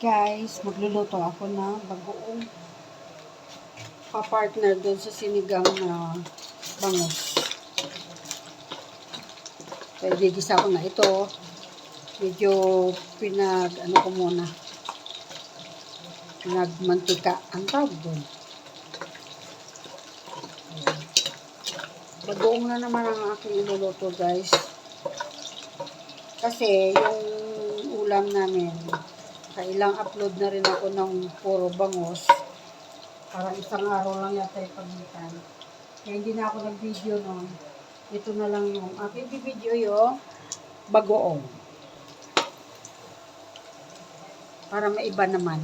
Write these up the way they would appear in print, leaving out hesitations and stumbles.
Guys, magluluto ako ng bagoong pa-partner doon sa sinigang na bangus. Kaya gigisa ko na ito. Medyo ano ko muna. Pinagmantika. Ang tawag doon. Bagoong na naman ang aking iluluto, guys. Kasi yung ulam namin, kailang upload na rin ako ng puro bangus. Parang isang araw lang yata yung pagitan. Kaya hindi na ako nag-video nun. Ito na lang yung aking video yung bagoong. Para maiba naman.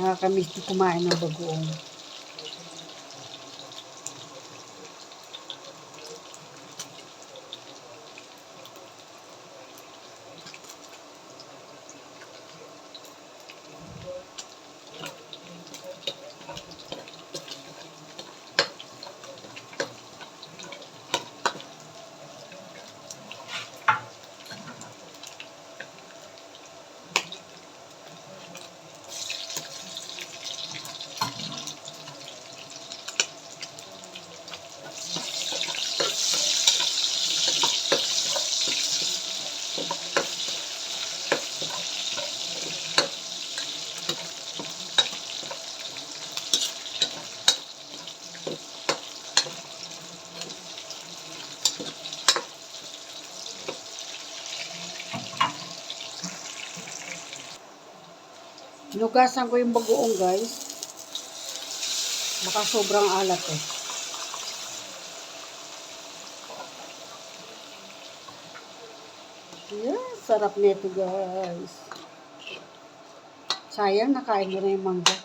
Nakakamiss din kumain ng bagoong. Hinugasan ko yung bagoong, guys. Baka sobrang alat eh. Yeah, sarap nito, guys. Sayang, nakain mo na yung mangga.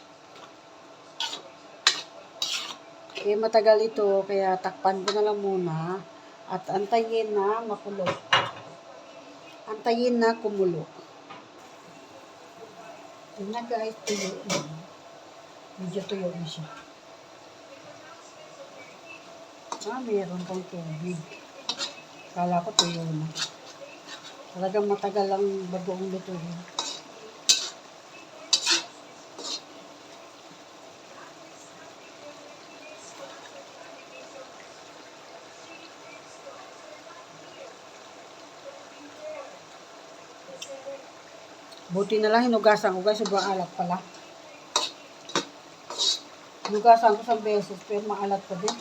Eh, matagal ito, kaya takpan ko na lang muna. At antayin na makulo. Antayin na kumulo. Yun na, guys, tuyo na. Medyo tuyo na siya. Mayroon pang tubig. Kala ko tuyo na. Talagang matagal ang bagoong lutuin. Buti na lang hinugasan ko, guys. Sobrang alat pala. Hinugasan ko 1 beses, pero maalat pa din.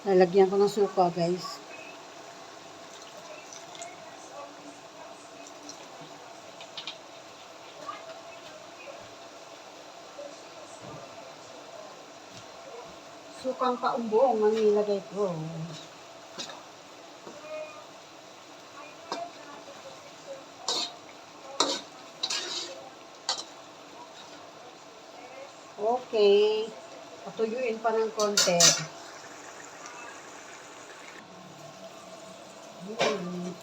Lalagyan ko ng suka, guys. Sukang paumbong ang nilagay ko. Okay. Patuyuin pa ng konti.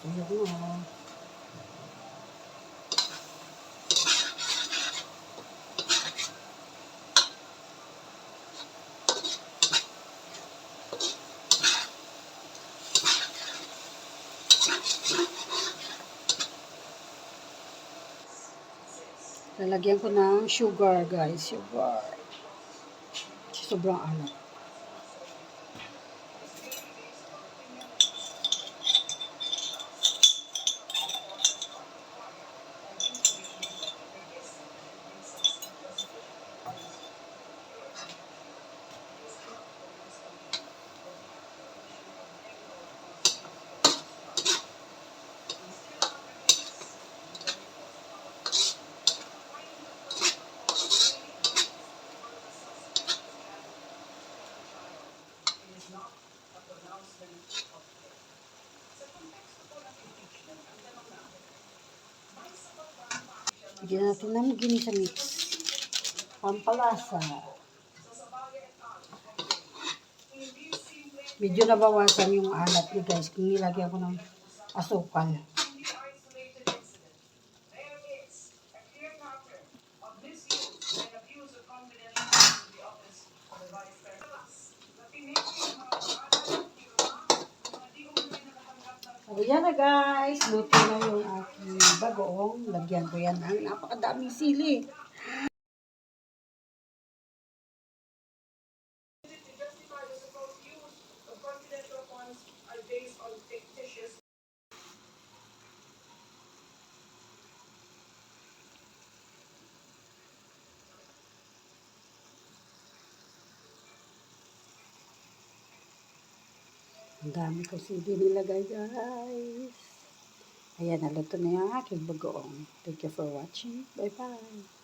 Tuyo na. Lalagyan ko ng sugar, guys. Sugar. Sobrang alat. Bigyan natin ng ginisa mix. Pampalasa. Medyo nabawasan yung alat niyo guys kung nilagyan ko ng asukal. So, yan na guys. Luto na yung aking bagoong. Lagyan ko yan ng napakadaming sili. Ang dami ko sili nilagay guys. Ayan, naluto na yung aking bagoong. Thank you for watching. Bye-bye.